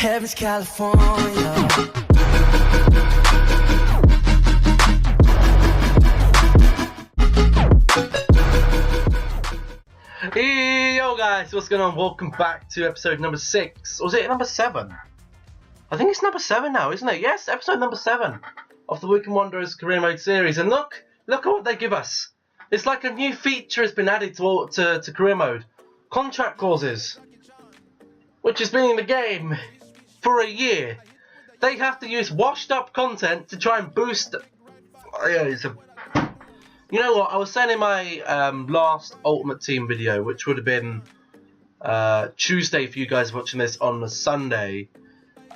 Heaven's California. Hey, yo guys, what's going on? Welcome back to episode number 6. Or was it number 7? I think it's number 7 now, isn't it? Yes, episode number 7 of the Wycombe Wanderers Career Mode series. And look at what they give us. It's like a new feature has been added to Career Mode. Contract clauses. Which has been in the game for a year. They have to use washed up content to try and boost... You know what, I was saying in my last Ultimate Team video, which would have been Tuesday for you guys watching this on a Sunday.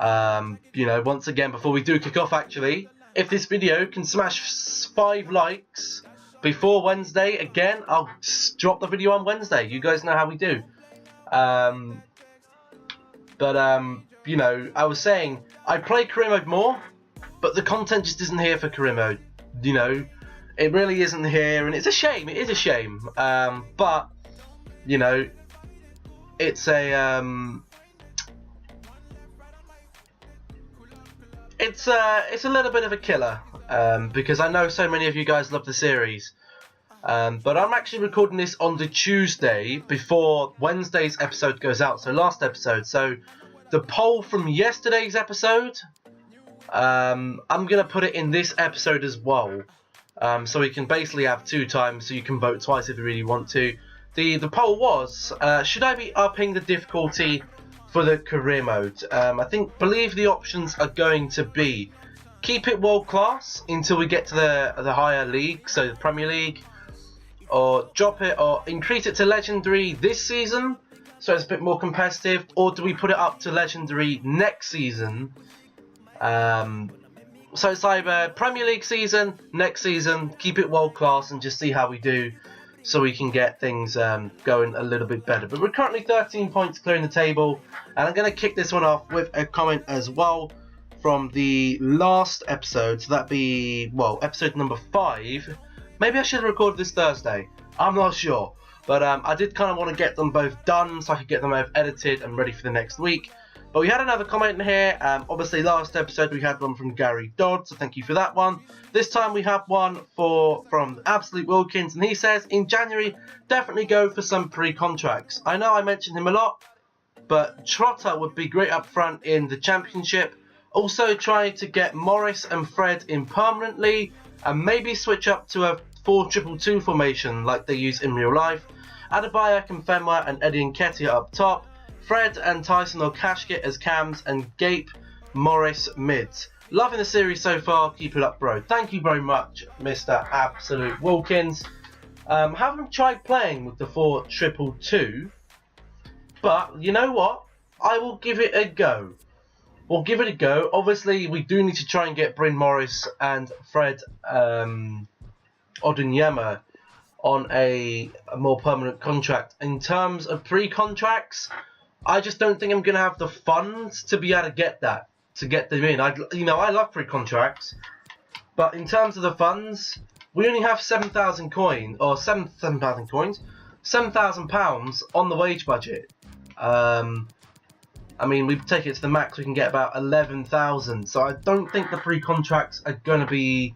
You know, once again, before we do kick off actually, if this video can smash 5 likes before Wednesday, again, I'll drop the video on Wednesday. You guys know how we do. You know, I was saying, I play Career Mode more, but the content just isn't here for Career Mode, you know. It really isn't here, and it's a shame. It is a shame. But you know, it's a little bit of a killer because I know so many of you guys love the series. But I'm actually recording this on the Tuesday before Wednesday's episode goes out. So last episode. So the poll from yesterday's episode, I'm gonna put it in this episode as well. So we can basically have 2 times, so you can vote twice if you really want to. The poll was, should I be upping the difficulty for the career mode? Believe the options are going to be keep it world class until we get to the higher league, so the Premier League, or drop it or increase it to legendary this season, so it's a bit more competitive, or do we put it up to legendary next season? So it's either Premier League season, next season, keep it world class and just see how we do so we can get things going a little bit better. But we're currently 13 points clearing the table, and I'm going to kick this one off with a comment as well from the last episode. So that'd be, well, episode number 5. Maybe I should have recorded this Thursday. I'm not sure. But I did kind of want to get them both done so I could get them both edited and ready for the next week. But we had another comment in here. Obviously, last episode we had one from Gary Dodd, so thank you for that one. This time we have one from Absolute Wilkins, and he says, in January, definitely go for some pre-contracts. I know I mentioned him a lot, but Trotter would be great up front in the Championship. Also, try to get Morris and Fred in permanently, and maybe switch up to a 4-2-2 formation like they use in real life. Adebayo, Fenwa, and Eddie Nketiah up top. Fred and Tyson or Cashkit as cams, and Gape, Morris mids. Loving the series so far. Keep it up, bro. Thank you very much, Mr. Absolute Wilkins. Haven't tried playing with the 4-2-2, but you know what? I will give it a go. We'll give it a go. Obviously, we do need to try and get Bryn Morris and Fred Odunyema on a more permanent contract. In terms of pre-contracts, I just don't think I'm going to have the funds to be able to get that, to get them in. I love pre-contracts, but in terms of the funds, we only have 7,000 coins, or 7,000 coins, £7,000 on the wage budget. I mean, we take it to the max, we can get about 11,000. So I don't think the pre-contracts are going to be,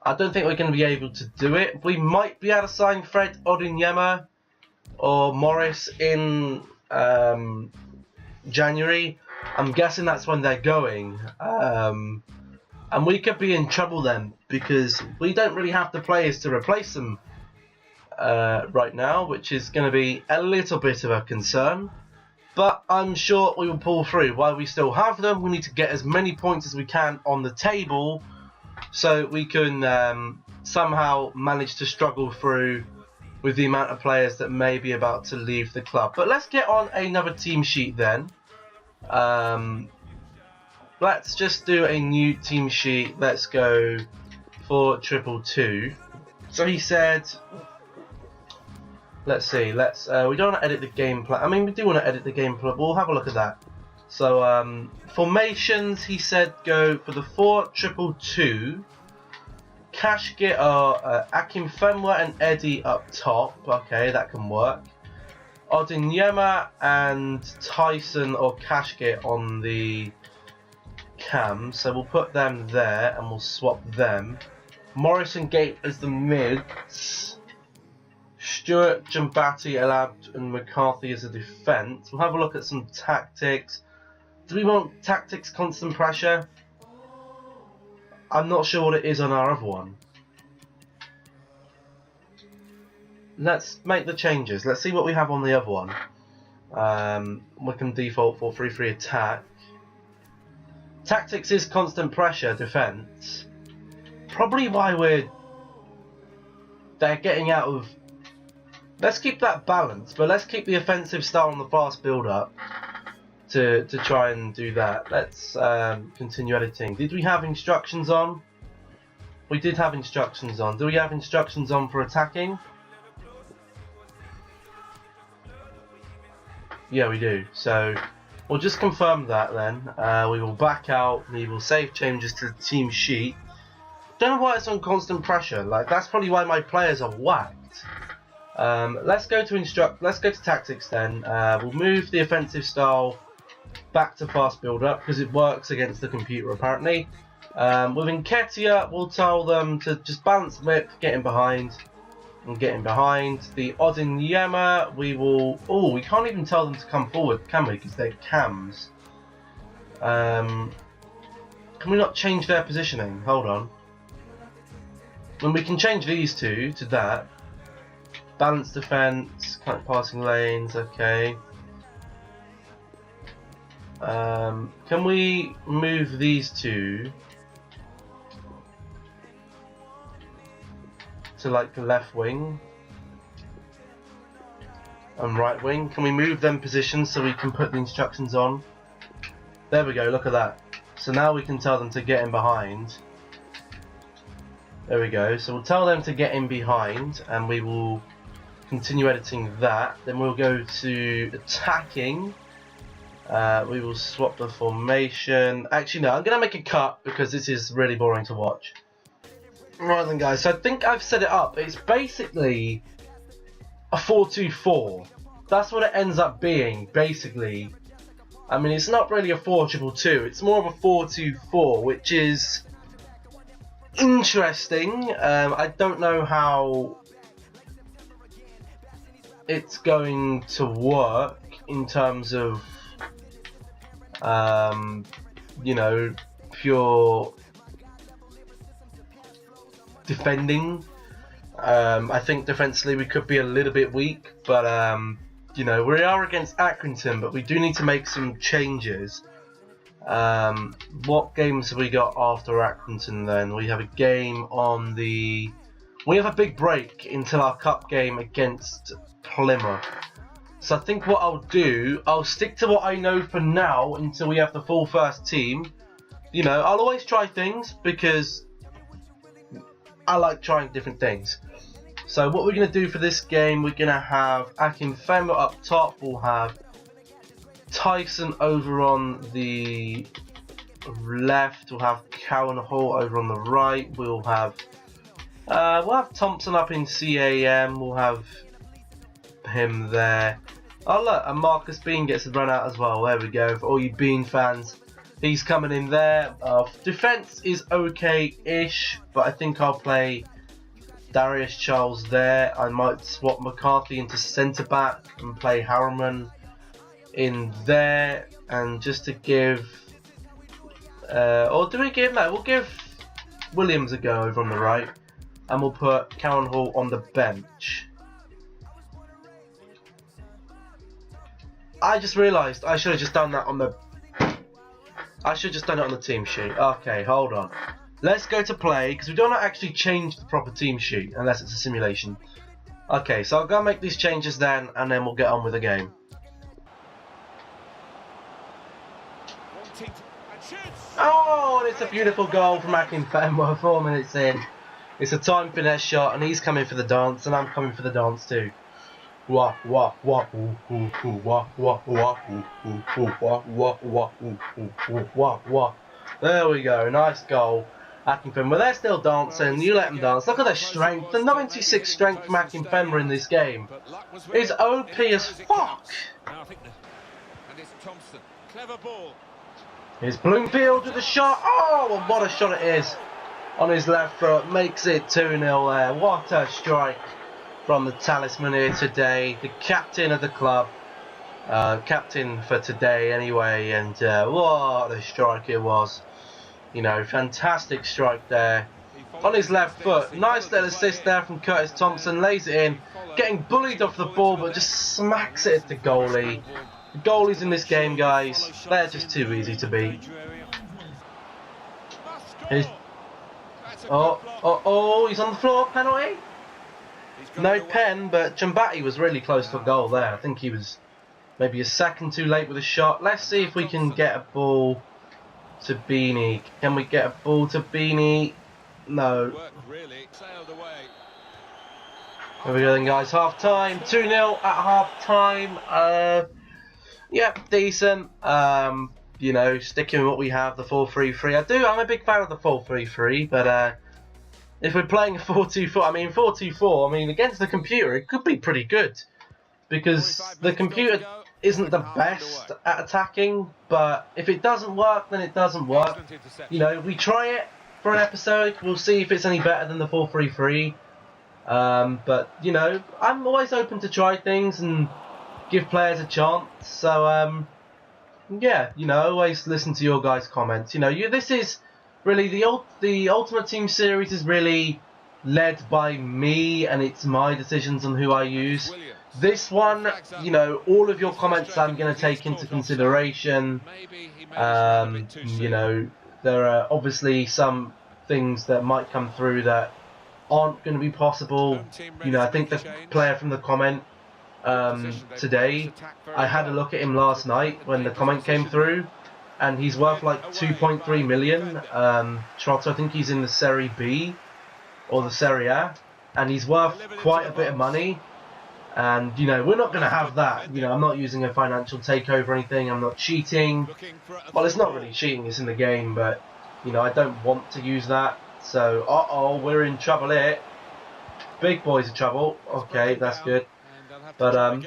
I don't think we're going to be able to do it. We might be able to sign Fred Odunyema or Morris in January. I'm guessing that's when they're going, and we could be in trouble then because we don't really have the players to replace them right now, which is going to be a little bit of a concern, but I'm sure we will pull through. While we still have them, we need to get as many points as we can on the table so we can somehow manage to struggle through with the amount of players that may be about to leave the club. But let's get on another team sheet then. Let's just do a new team sheet. Let's go 4-2-2. So he said, let's see, we don't want to edit the game plan. I mean, we do want to edit the game plan, but we'll have a look at that. So formations, he said go for the 4-2-2. Cashkit are Akinfenwa and Eddie up top. Okay, that can work. Odinyema and Tyson or Kashkit on the cams, so we'll put them there and we'll swap them. Morrison Gate as the mids. Stewart, Jambati, Elab and McCarthy as a defence. We'll have a look at some tactics. Do we want tactics constant pressure? I'm not sure what it is on our other one. Let's make the changes. Let's see what we have on the other one. We can default 4-3-3 attack. Tactics is constant pressure defence. Probably why they're getting out of. Let's keep that balance, but let's keep the offensive style on the fast build up to try and do that. Let's continue editing. Did we have instructions on? We did have instructions on. Do we have instructions on for attacking? Yeah, we do. So we'll just confirm that then. We will back out. We will save changes to the team sheet. Don't know why it's on constant pressure. Like, that's probably why my players are whacked. Let's go to tactics then. We'll move the offensive style back to fast build up because it works against the computer apparently. With Nketiah, we'll tell them to just balance whip, get in behind. And getting behind. The Odinyema, we will. Oh, we can't even tell them to come forward, can we? Because they're cams. Can we not change their positioning? Hold on. When we can change these two to that. Balanced defense, passing lanes. Okay. Can we move these two to like the left wing and right wing? Can we move them positions so we can put the instructions on? There we go, look at that. So now we can tell them to get in behind. There we go, so we'll tell them to get in behind and we will continue editing that. Then we'll go to attacking. We will swap the formation. Actually no, I'm going to make a cut because this is really boring to watch. Right then guys, so I think I've set it up. It's basically a 4-2-4. That's what it ends up being, basically. I mean, it's not really a 4-2-2. It's more of a 4-2-4, which is interesting. I don't know how it's going to work in terms of, you know, pure defending. I think defensively we could be a little bit weak, but you know, we are against Accrington, but we do need to make some changes. What games have we got after Accrington then? We have a game on the... We have a big break until our cup game against Plymouth. So I think what I'll do, I'll stick to what I know for now until we have the full first team. You know, I'll always try things because I like trying different things. So what we're going to do for this game, we're going to have Akinfenwa up top. We'll have Tyson over on the left. We'll have Cowan Hall over on the right. We'll have Thompson up in CAM. We'll have him there. Oh look, and Marcus Bean gets run out as well. There we go. For all you Bean fans, he's coming in there. Defense is okay-ish, but I think I'll play Darius Charles there. I might swap McCarthy into centre back and play Harriman in there, and just to give, or do we give? No, we'll give Williams a go over on the right, and we'll put Cowan Hall on the bench. I just realised I should have just done that on the. I should have just done it on the team sheet. Okay, hold on. Let's go to play, because we don't actually change the proper team sheet unless it's a simulation. Okay, so I'll go make these changes then, and then we'll get on with the game. Oh, and it's a beautiful goal from Akinfenwa 4 minutes in. It's a time finesse shot, and he's coming for the dance, and I'm coming for the dance too. Wah wah wah ooh ooh ooh wah wah wah ooh ooh ooh wah wah wah ooh ooh ooh wah wah. There we go, nice goal. Akinfenwa. They're still dancing. You let them dance. Look at their strength. The 96 strength from Akinfenwa in this game is OP as fuck. Here's Bloomfield with the shot. Oh, what a shot it is. On his left foot. Makes it 2-0 there. What a strike from the talisman here today. The captain of the club. Captain for today anyway. And what a strike it was. You know, fantastic strike there. On his left foot. Nice little assist there from Curtis Thompson. Lays it in. Getting bullied off the ball, but just smacks it at the goalie. The goalies in this game, guys, they're just too easy to beat. He's, he's on the floor. Penalty? No pen, but Chambati was really close to a goal there. I think he was maybe a second too late with a shot. Let's see if we can get a ball to Beanie. Can we get a ball to Beanie? No. There we go then, guys. Half time. 2-0 at half time. Yep, decent. You know, sticking with what we have, the 4-3-3. I'm a big fan of the 4-3-3, but if we're playing a 4-2-4, I mean 4-2-4, I mean against the computer, it could be pretty good because the computer isn't the best at attacking. But if it doesn't work, then it doesn't work. You know, we try it for an episode. We'll see if it's any better than the 4-3-3. But you know, I'm always open to try things and give players a chance. So yeah, you know, always listen to your guys' comments. You know, this is really the Ultimate Team series is really led by me, and it's my decisions on who I use. This one, you know, all of your comments I'm going to take into consideration. You know, there are obviously some things that might come through that aren't going to be possible. You know, I think the player from the comment today, I had a look at him last night when the comment came through, and he's worth like 2.3 million. Trotto, I think he's in the Serie B or the Serie A, and he's worth quite a bit of money. And you know, we're not going to have that. You know, I'm not using a financial takeover or anything. I'm not cheating. Well, it's not really cheating, it's in the game, but you know, I don't want to use that. So, we're in trouble here. Big boys in trouble. Okay, that's good. But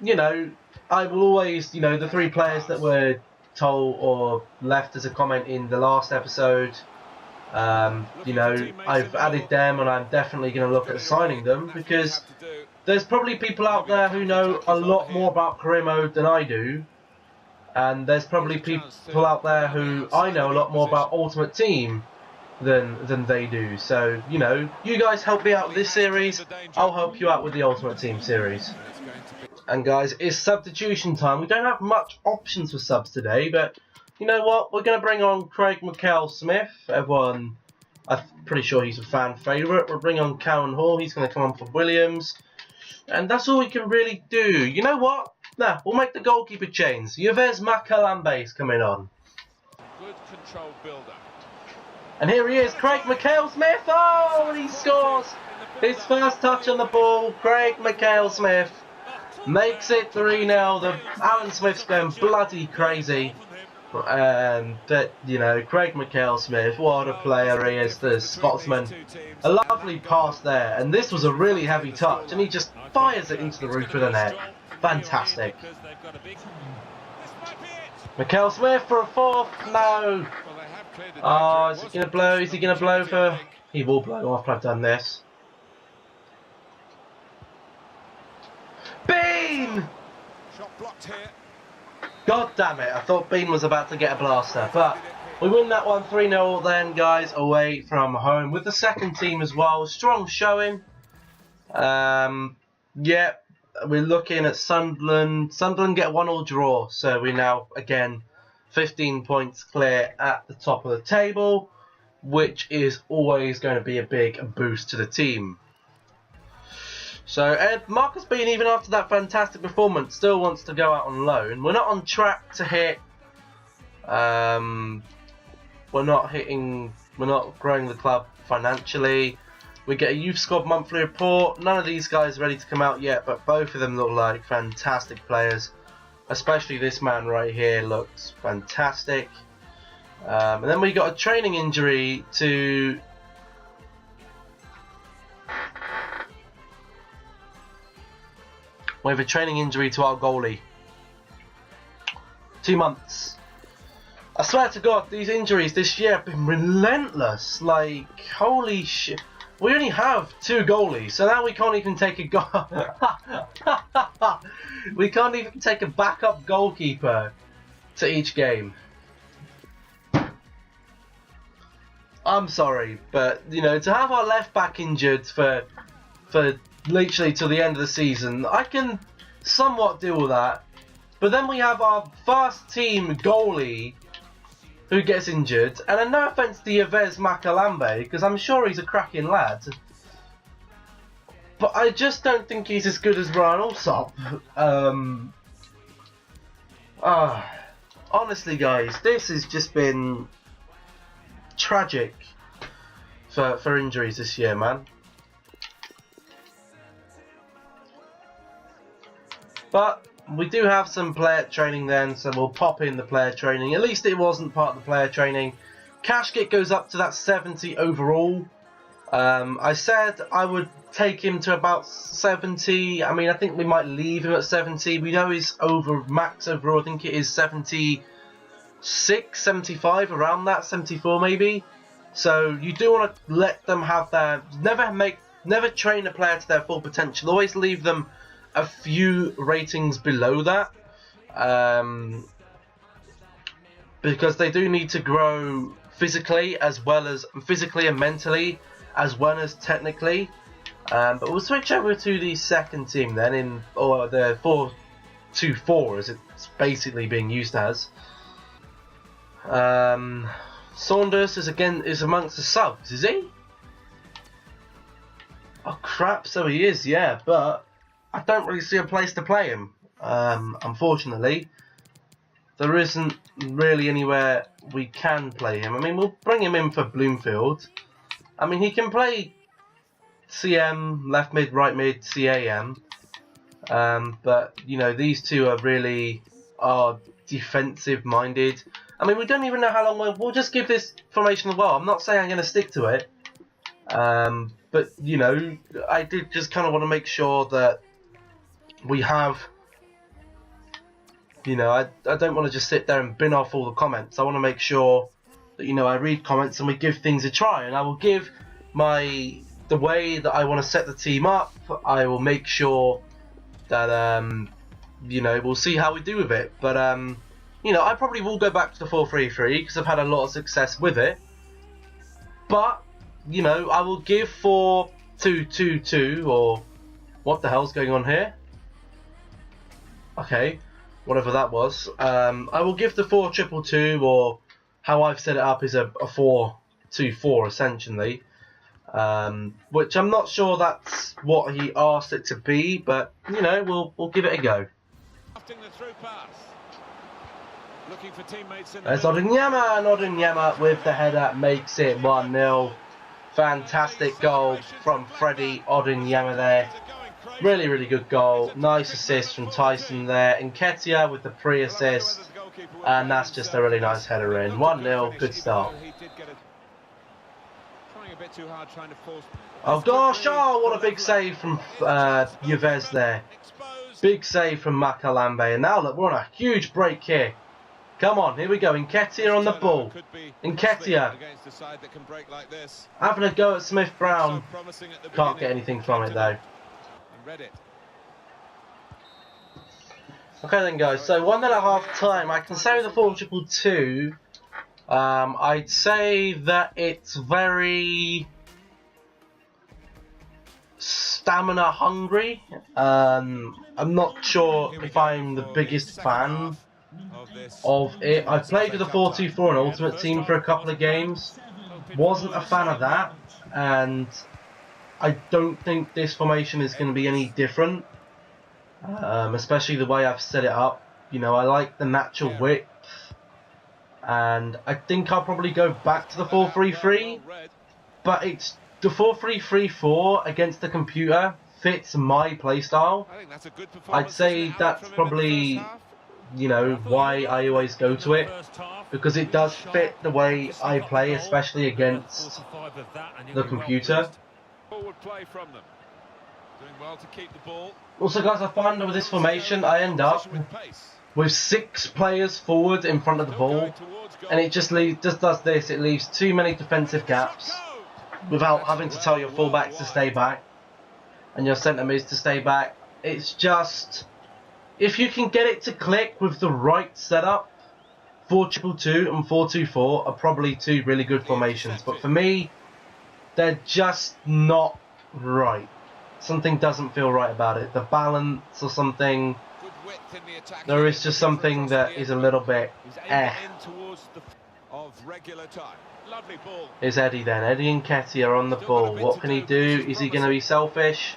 you know, I will always, you know, the 3 players that were told or left as a comment in the last episode, you know, I've added them, and I'm definitely going to look at signing them because there's probably people out there who know a lot more about career mode than I do, and there's probably people out there who I know a lot more about Ultimate Team than they do. So, you know, you guys help me out with this series, I'll help you out with the Ultimate Team series. And guys, it's substitution time. We don't have much options for subs today, but you know what? We're going to bring on Craig McHale-Smith. Everyone, I'm pretty sure he's a fan favourite. We'll bring on Cowan Hall. He's going to come on for Williams. And that's all we can really do. You know what? Nah, we'll make the goalkeeper change. Yves Makalambe is coming on. Good control build-up. And here he is, Craig McHale-Smith. Oh, and he scores his first touch on the ball. Craig McHale-Smith makes it 3-0. Alan Smith's going bloody crazy. But, you know, Craig McHale-Smith, what a player he is, the Scotsman. A lovely pass there, and this was a really heavy touch, and he just fires it into the roof of the net. Fantastic. McHale-Smith for a 4th, no. Oh, is he going to blow? Is he going to blow for... He will blow after I've done this. Bean! Shot blocked here. God damn it, I thought Bean was about to get a blaster, but we win that one 3-0 then, guys, away from home with the second team as well. Strong showing. Yeah, we're looking at Sunderland. Sunderland get a 1-1 draw, so we're now, again, 15 points clear at the top of the table, which is always going to be a big boost to the team. So Marcus Bean, even after that fantastic performance, still wants to go out on loan. We're not on track to hit. We're not growing the club financially. We get a youth squad monthly report. None of these guys are ready to come out yet, but both of them look like fantastic players. Especially this man right here looks fantastic. And then we got a training injury to... We have a training injury to our goalie. 2 months. I swear to God, these injuries this year have been relentless. Like, holy shit. We only have 2 goalies, so now we can't even take a we can't even take a backup goalkeeper to each game. I'm sorry, but you know, to have our left back injured for literally till the end of the season, I can somewhat deal with that. But then we have our first team goalie who gets injured, and then no offence to Yves Makalambe, because I'm sure he's a cracking lad, but I just don't think he's as good as Ryan Alsop. Honestly guys, this has just been tragic for injuries this year, man. But we do have some player training then, so we'll pop in the player training. At least it wasn't part of the player training. Cash kit goes up to that 70 overall. I said I would take him to about 70. I mean, I think we might leave him at 70. We know his max overall, I think it is 76, 75, around that, 74 maybe. So you do want to let them have their... Never train a player to their full potential. Always leave them a few ratings below that, because they do need to grow physically and mentally, as well as technically. But we'll switch over to the second team then, or the 4-2-4 as it's basically being used as. Saunders is amongst the subs, is he? Oh crap! So he is, yeah, but I don't really see a place to play him. Unfortunately, there isn't really anywhere we can play him. I mean, we'll bring him in for Bloomfield. I mean, he can play CM, left mid, right mid, CAM. But, you know, these two are defensive minded. I mean, we don't even know how long we'll just give this formation a whirl. I'm not saying I'm going to stick to it. But, you know, I did just kind of want to make sure that we have, you know, I don't want to just sit there and bin off all the comments. I want to make sure that, you know, I read comments and we give things a try. And I will give the way that I want to set the team up. I will make sure that, you know, we'll see how we do with it. But, you know, I probably will go back to the 4-3-3 because I've had a lot of success with it. But, you know, I will give 4-2-2-2, or what the hell's going on here? Okay, whatever that was. I will give the 4-2-2, or how I've set it up is a 4-2-4 essentially. Which I'm not sure that's what he asked it to be, but you know, we'll give it a go. There's Odinyama, and Odinyama with the header makes it 1-0. Fantastic goal from Freddie Odinyama there. Really, really good goal. Nice assist from Tyson there. Nketiah with the pre-assist. And that's just a really nice header in. 1-0, good start. Oh gosh, oh what a big save from Yves there. Big save from Makalambe. And now look, we're on a huge break here. Come on, here we go. Nketiah on the ball. Nketiah having a go at Smith Brown. Can't get anything from it though. Okay then guys, so 1.5 time. I can say with the 4-2-2, I'd say that it's very stamina hungry. I'm not sure if I'm the biggest fan of it. I've played with the 4-2-4 and Ultimate Team for a couple of games. Wasn't a fan of that, and I don't think this formation is going to be any different, especially the way I've set it up. You know, I like the natural width, and I think I'll probably go back to the 4-3-3, but it's the 4-3-3-4 against the computer fits my playstyle. I'd say that's probably, you know, why I always go to it. because it does fit the way I play, especially against the computer. Forward play from them. Doing well to keep the ball. Also, guys, I find with this formation, I end up with 6 players forward in front of the ball, and it just does this. It leaves too many defensive gaps without having to tell your fullbacks to stay back and your centre mids to stay back. It's just, if you can get it to click with the right setup, 4-2-2 and 4-2-4 are probably 2 really good formations. But for me, they're just not right. Something doesn't feel right about it. The balance or something. There is just something that is a little bit Is Eddie then? Eddie and Ketty are on the ball. What can he do? Is he going to be selfish?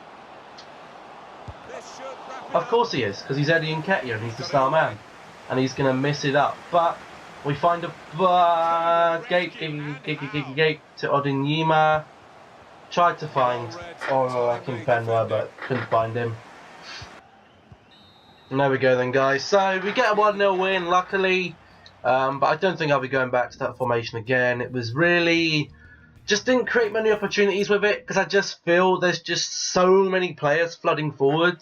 Of course he is, because he's Eddie and Ketty and he's the star man. And he's going to miss it up. But we find a gate to Odinyima. Tried to find Akinfenwa, but couldn't find him. And there we go then, guys. So we get a 1-0 win, luckily. But I don't think I'll be going back to that formation again. It was really... just didn't create many opportunities with it, because I just feel there's just so many players flooding forward.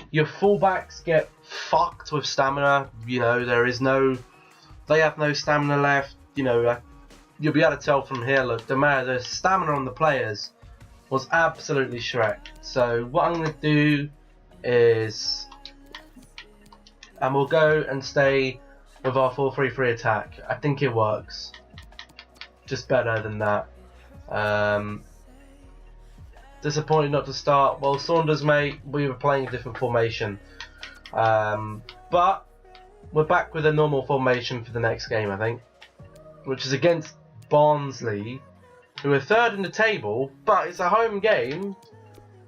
Your fullbacks get fucked with stamina. You know, they have no stamina left. You know, you'll be able to tell from here, look, the stamina on the players was absolutely Shrek. So what I'm going to do is... and we'll go and stay with our 4-3-3 attack. I think it works. Just better than that. Disappointed not to start. Well, Saunders, mate, we were playing a different formation. But we're back with a normal formation for the next game, I think. Which is against Barnsley, who are 3rd in the table, but it's a home game.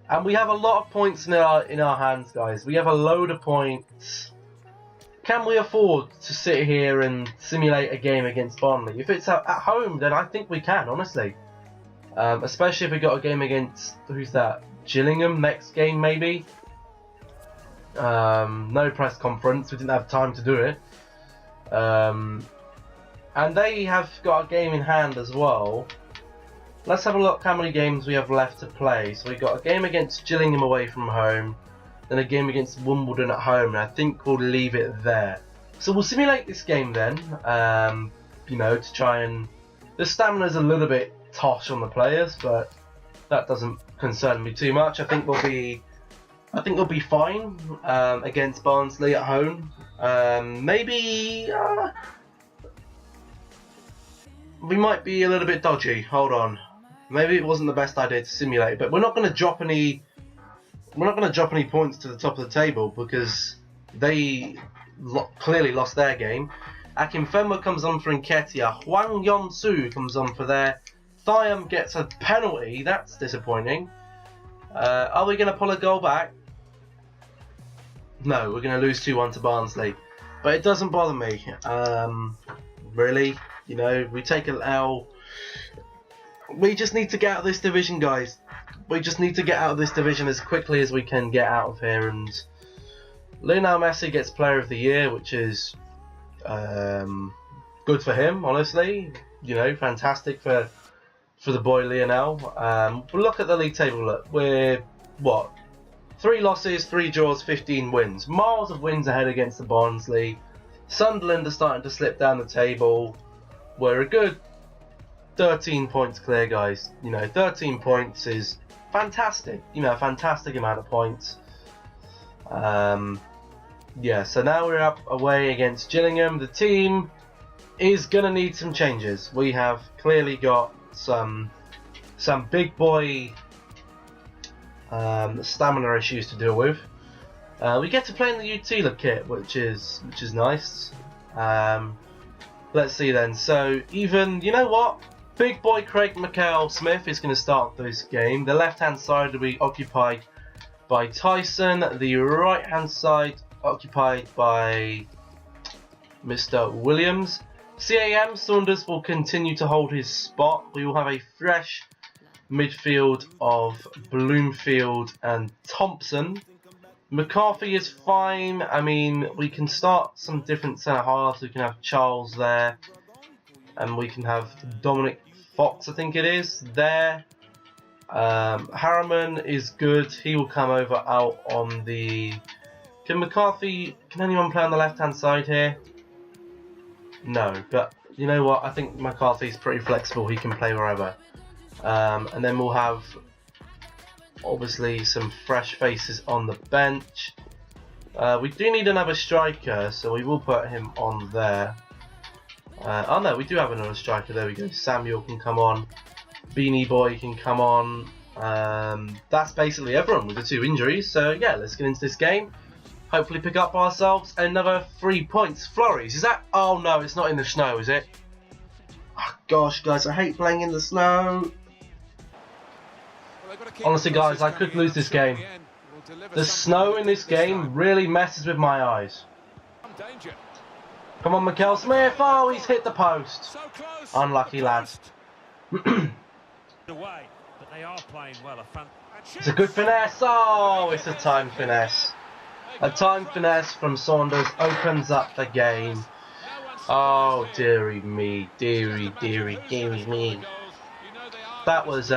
And we have a lot of points in our hands, guys. We have a load of points. Can we afford to sit here and simulate a game against Barnsley? If it's at home, then I think we can, honestly. Especially if we got a game against, who's that? Gillingham next game, maybe? No press conference, we didn't have time to do it. And they have got a game in hand as well. Let's have a look how many games we have left to play. So we've got a game against Gillingham away from home, then a game against Wimbledon at home, and I think we'll leave it there. So we'll simulate this game then, you know, to try and... the stamina's a little bit tosh on the players, but that doesn't concern me too much. I think we'll be fine against Barnsley at home. Maybe we might be a little bit dodgy. Hold on, maybe it wasn't the best idea to simulate, but we're not going to drop any. We're not going to drop any points to the top of the table because they clearly lost their game. Akinfenwa comes on for Nketiah. Hwang Yon-soo comes on for there. Thiam gets a penalty. That's disappointing. Are we going to pull a goal back? No, we're going to lose 2-1 to Barnsley. But it doesn't bother me. Really, you know, we take an L. We just need to get out of this division, guys. We just need to get out of this division as quickly as we can get out of here. And Lionel Messi gets Player of the Year, which is good for him, honestly. You know, fantastic for the boy Lionel. But look at the league table. Look, we're what? 3 losses, 3 draws, 15 wins. Miles of wins ahead against the Barnsley. Sunderland are starting to slip down the table. We're a good 13 points clear, guys. You know, 13 points is fantastic. You know, a fantastic amount of points. Yeah, so now we're up away against Gillingham. The team is going to need some changes. We have clearly got some big boy stamina issues to deal with. We get to play in the Utila kit, which is nice. Let's see then. So even, you know what? Big boy Craig McHale-Smith is going to start this game. The left hand side will be occupied by Tyson. The right hand side occupied by Mr. Williams. CAM Saunders will continue to hold his spot. We will have a fresh midfield of Bloomfield and Thompson. McCarthy is fine. I mean, we can start some different centre halves. We can have Charles there, and we can have Dominic Fox, I think it is, there. Harriman is good. He will come over out on the... Can anyone play on the left-hand side here? No, but you know what? I think McCarthy's pretty flexible. He can play wherever. And then we'll have, obviously, some fresh faces on the bench. We do need another striker, so we will put him on there. Oh no, we do have another striker. There we go. Samuel can come on. Beanie Boy can come on. That's basically everyone with the 2 injuries. So yeah, let's get into this game. Hopefully pick up ourselves another 3 points. Flores, is that... Oh no, it's not in the snow, is it? Oh, gosh, guys, I hate playing in the snow. Honestly, guys, I could lose this game. The snow in this game really messes with my eyes. Come on, Mikel Smith. Oh, he's hit the post. Unlucky lad. It's a good finesse. Oh, it's a time finesse. A time finesse from Saunders opens up the game. Oh, dearie me, dearie me. That was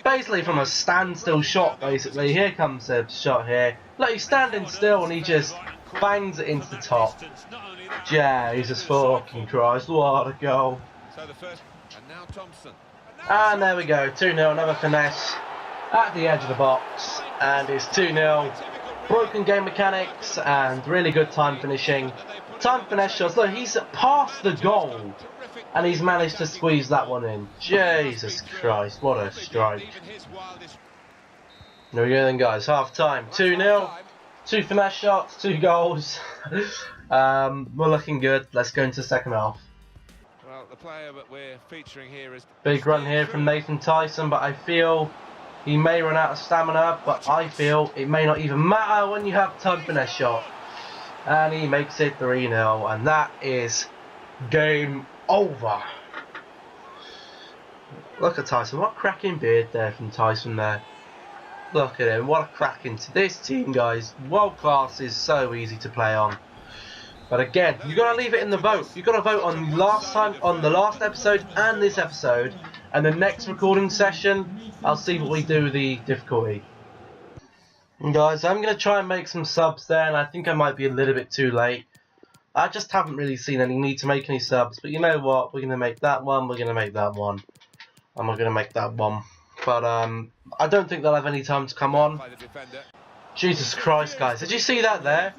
basically from a standstill shot, basically. Here comes a shot here. Look, he's standing still and he just bangs it into the top. Jesus fucking Christ, what a goal. And there we go, 2-0, another finesse at the edge of the box. And it's 2-0. Broken game mechanics and really good time finishing. Time finesse shots. Look, he's past the goal and he's managed to squeeze that one in. Jesus Christ, what a strike. There we go then, guys. Half time. 2-0. 2 finesse shots, 2 goals. We're looking good. Let's go into the second half. Well, the player that we're featuring here is... Big run here from Nathan Tyson, but I feel he may run out of stamina, but I feel it may not even matter when you have time finesse shot. And he makes it 3-0, and that is game over. Look at Tyson, what a cracking beard there from Tyson there. Look at him, what a crack into this team, guys. World class is so easy to play on. But again, you've got to leave it in the vote. You've got to vote on the last episode and this episode. And the next recording session, I'll see what we do with the difficulty. And guys, I'm going to try and make some subs there, and I think I might be a little bit too late. I just haven't really seen any need to make any subs, but you know what? We're going to make that one, we're going to make that one, and we're going to make that one. But I don't think they'll have any time to come on. Jesus Christ, guys, did you see that there?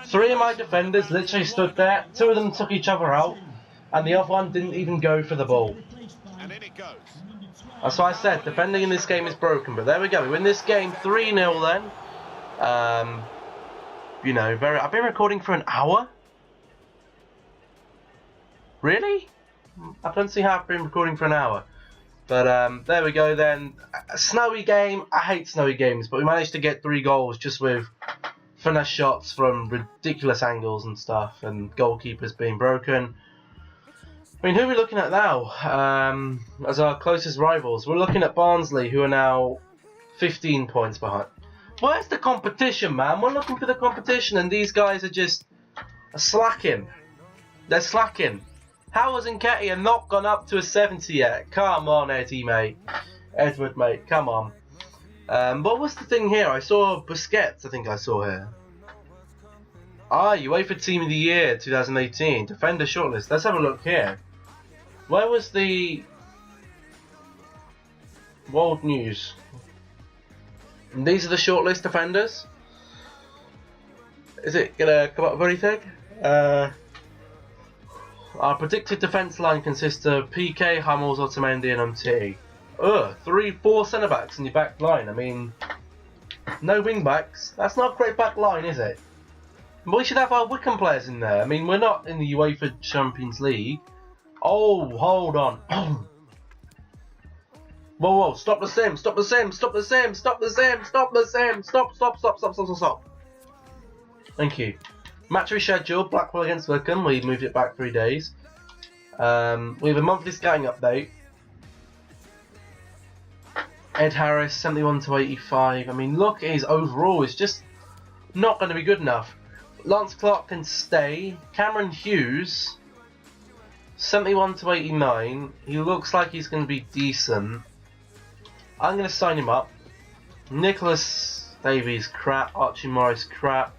3 of my defenders literally stood there, 2 of them took each other out, and the other one didn't even go for the ball. That's why I said, defending in this game is broken, but there we go, we win this game 3-0 then. You know, I've been recording for an hour? Really? I don't see how I've been recording for an hour. But there we go then. A snowy game. I hate snowy games, but we managed to get 3 goals just with finesse shots from ridiculous angles and stuff, and goalkeepers being broken. I mean, who are we looking at now as our closest rivals? We're looking at Barnsley, who are now 15 points behind. Where's the competition, man? We're looking for the competition, and these guys are just slacking. They're slacking. How has Nketiah not gone up to a 70 yet? Come on, Eddie, mate. Edward, mate, come on. What was the thing here? I saw Busquets, I think I saw here. UEFA Team of the Year 2018. Defender shortlist. Let's have a look here. Where was the World News? And these are the shortlist defenders. Is it going to come up with anything? Our predicted defence line consists of PK, Hummels, Otamendi and Umtiti. 3-4 centre-backs in your back line. I mean, no wing-backs. That's not a great back line, is it? But we should have our Wycombe players in there. I mean, we're not in the UEFA Champions League. Oh, hold on. Whoa, stop the sim, stop the sim, stop the sim, stop the sim, stop the sim, stop. Thank you. Match rescheduled, Blackwell against Wycombe. We moved it back 3 days. We have a monthly scouting update. Ed Harris, 71 to 85. I mean, look, his overall is just not going to be good enough. Lance Clark can stay. Cameron Hughes, 71 to 89. He looks like he's going to be decent. I'm going to sign him up. Nicholas Davies, crap. Archie Morris, crap.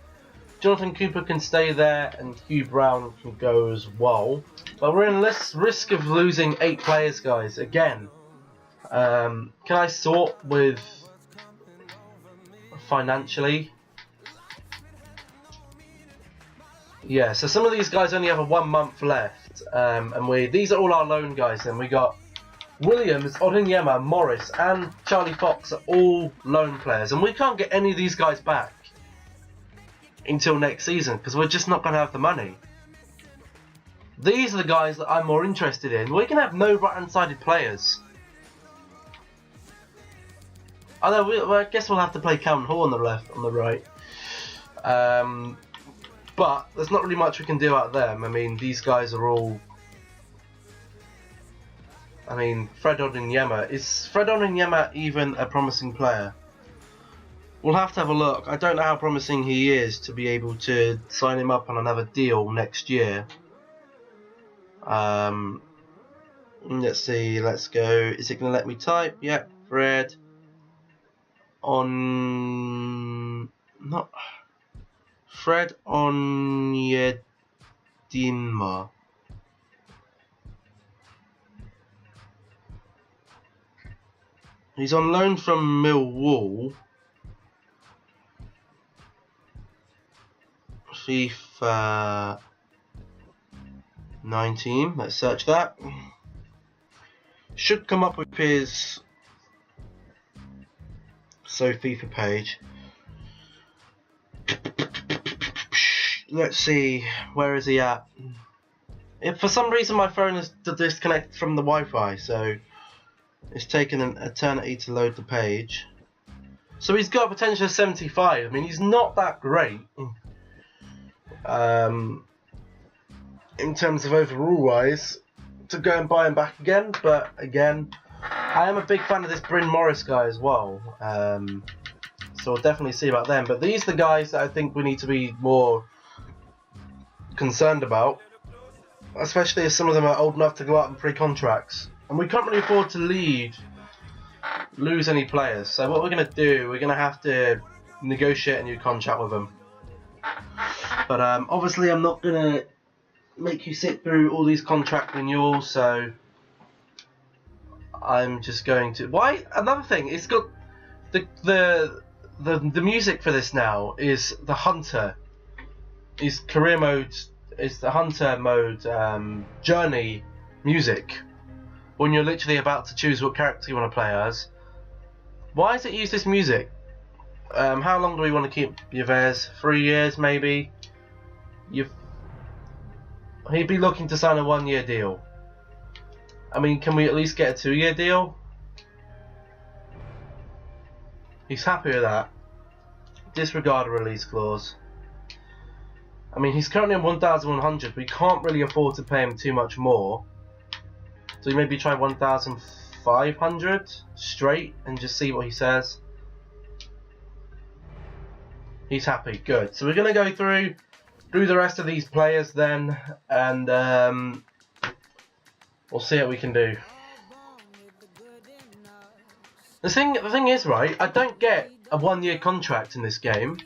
Jonathan Cooper can stay there, and Hugh Brown can go as well. But we're in less risk of losing 8 players, guys. Again, can I sort with financially? Yeah, so some of these guys only have a 1 month left, and these are all our loan guys. Then we got Williams, Odinyema, Morris, and Charlie Fox are all loan players, and we can't get any of these guys back until next season because we're just not going to have the money. These are the guys that I'm more interested in. We can have no right-hand-sided players. Although I guess we'll have to play Calvin Hall on the left, on the right. But there's not really much we can do out of them. I mean, these guys are all. I mean, Fred Odinyema. Is Fred Odinyema even a promising player? We'll have to have a look. I don't know how promising he is to be able to sign him up on another deal next year. Let's see. Let's go. Is it going to let me type? Yep. Fred on. Not. Fred Onyedinma. He's on loan from Millwall. FIFA 19. Let's search that. Should come up with his FIFA page. Let's see, where is he at? If for some reason my phone is disconnected from the Wi-Fi, so it's taken an eternity to load the page. So he's got a potential of 75. I mean, he's not that great in terms of overall wise to go and buy him back again. But again, I am a big fan of this Bryn Morris guy as well. So we'll definitely see about them. But these are the guys that I think we need to be more concerned about, especially if some of them are old enough to go out on free contracts, and we can't really afford to lose any players. So what we're going to do, we're going to have to negotiate a new contract with them. But obviously I'm not going to make you sit through all these contract renewals, so I'm just going to. Why? Another thing, it's got the music for this now is the Hunter. Is career mode, is the Hunter mode journey music when you're literally about to choose what character you want to play as. Why does it use this music? How long do we want to keep Yves? 3 years maybe? He'd be looking to sign a 1-year deal. I mean, can we at least get a 2-year deal? He's happy with that. Disregard a release clause. I mean, he's currently on 1,100. We can't really afford to pay him too much more. So we maybe try 1,500 straight and just see what he says. He's happy. Good. So we're going to go through the rest of these players then, and we'll see what we can do. The thing is, right, I don't get a 1-year contract in this game,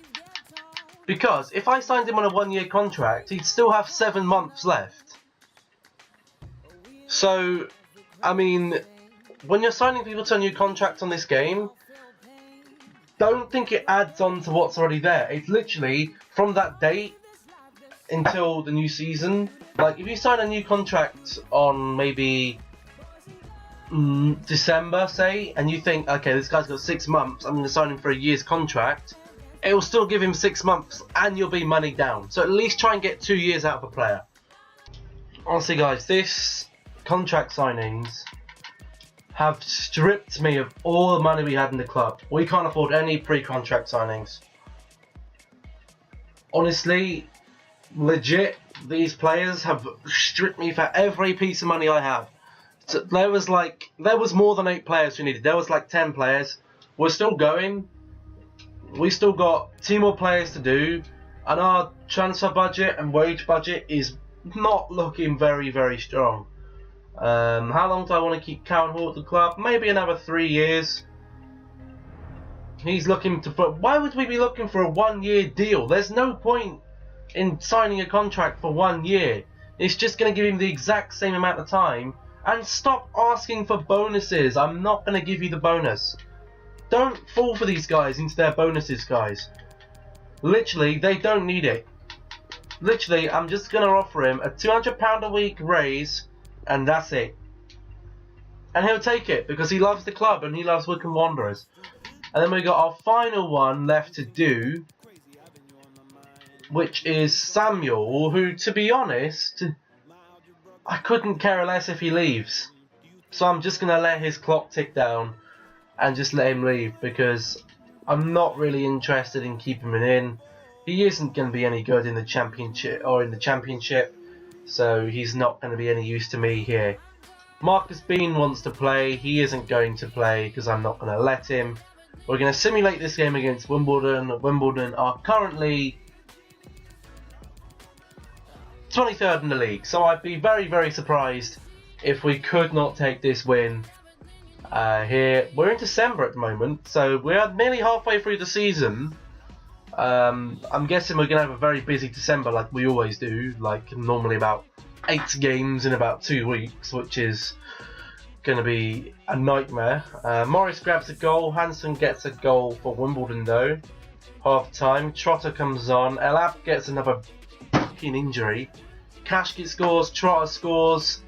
because if I signed him on a 1-year contract, he'd still have 7 months left. So, I mean, when you're signing people to a new contract on this game, don't think it adds on to what's already there. It's literally from that date until the new season. Like, if you sign a new contract on maybe December, say, and you think, okay, this guy's got 6 months, I'm going to sign him for a year's contract, it will still give him 6 months and you'll be money down. So at least try and get 2 years out of a player. Honestly, guys, this contract signings have stripped me of all the money we had in the club. We can't afford any pre-contract signings. Honestly, legit, these players have stripped me for every piece of money I have. So there was more than 8 players we needed. There was like 10 players. We're still going. We still got 2 more players to do, and our transfer budget and wage budget is not looking very, very strong. How long do I want to keep Cowan Hall at the club? Maybe another 3 years. He's looking to. Why would we be looking for a 1-year deal? There's no point in signing a contract for 1 year. It's just going to give him the exact same amount of time. And stop asking for bonuses. I'm not going to give you the bonus. Don't fall for these guys into their bonuses, guys. Literally, they don't need it. Literally, I'm just going to offer him a £200 a week raise, and that's it. And he'll take it because he loves the club and he loves Wycombe Wanderers. And then we got our final one left to do, which is Samuel, who, to be honest, I couldn't care less if he leaves. So I'm just going to let his clock tick down and just let him leave because I'm not really interested in keeping him in. He isn't going to be any good in the championship, so he's not going to be any use to me here. Marcus Bean wants to play. He isn't going to play because I'm not going to let him. We're going to simulate this game against Wimbledon. Wimbledon are currently 23rd in the league, so I'd be very, very surprised if we could not take this win here. We're in December at the moment, so we're nearly halfway through the season. I'm guessing we're going to have a very busy December like we always do, like normally about 8 games in about 2 weeks, which is going to be a nightmare. Morris grabs a goal, Hansen gets a goal for Wimbledon though. Half time, Trotter comes on, Elab gets another fucking injury. Kashkit scores, Trotter scores,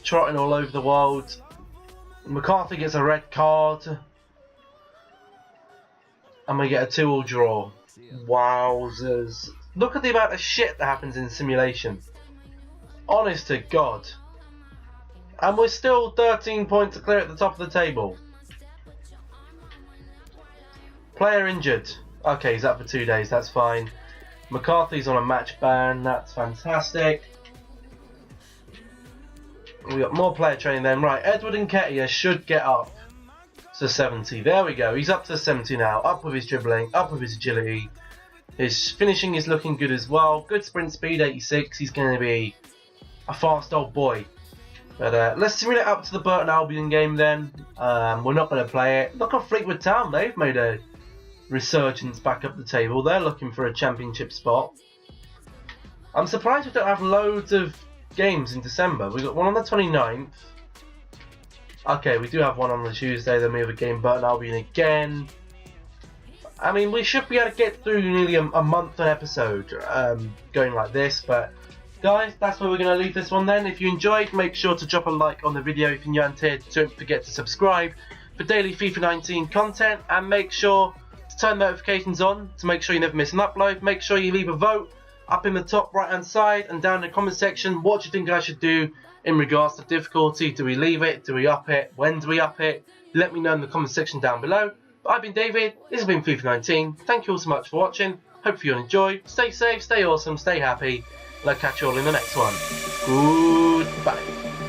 trotting all over the world. McCarthy gets a red card. And we get a 2-2 draw. Wowzers. Look at the amount of shit that happens in simulation. Honest to God. And we're still 13 points clear at the top of the table. Player injured. Okay, he's up for 2 days, that's fine. McCarthy's on a match ban, that's fantastic. We got more player training then. Right, Edward Nketiah should get up to 70. There we go, he's up to 70 now. Up with his dribbling, up with his agility. His finishing is looking good as well. Good sprint speed, 86. He's going to be a fast old boy. But let's simulate up to the Burton Albion game then. We're not going to play it. Look at Fleetwood Town, they've made a resurgence back up the table. They're looking for a championship spot. I'm surprised we don't have loads of games in December. We've got one on the 29th. Okay, we do have one on the Tuesday. Then we have a game Burton Albion again. I mean, we should be able to get through nearly a month an episode going like this. But guys, that's where we're going to leave this one then. If you enjoyed, make sure to drop a like on the video. If you're new around here, don't forget to subscribe for daily FIFA 19 content. And make sure turn notifications on to make sure you never miss an upload. Make sure you leave a vote up in the top right hand side and down in the comment section. What do you think I should do in regards to difficulty? Do we leave it? Do we up it? When do we up it? Let me know in the comment section down below. But I've been David, this has been FIFA 19. Thank you all so much for watching. Hope you all enjoyed. Stay safe, stay awesome, stay happy. And I'll catch you all in the next one. Goodbye.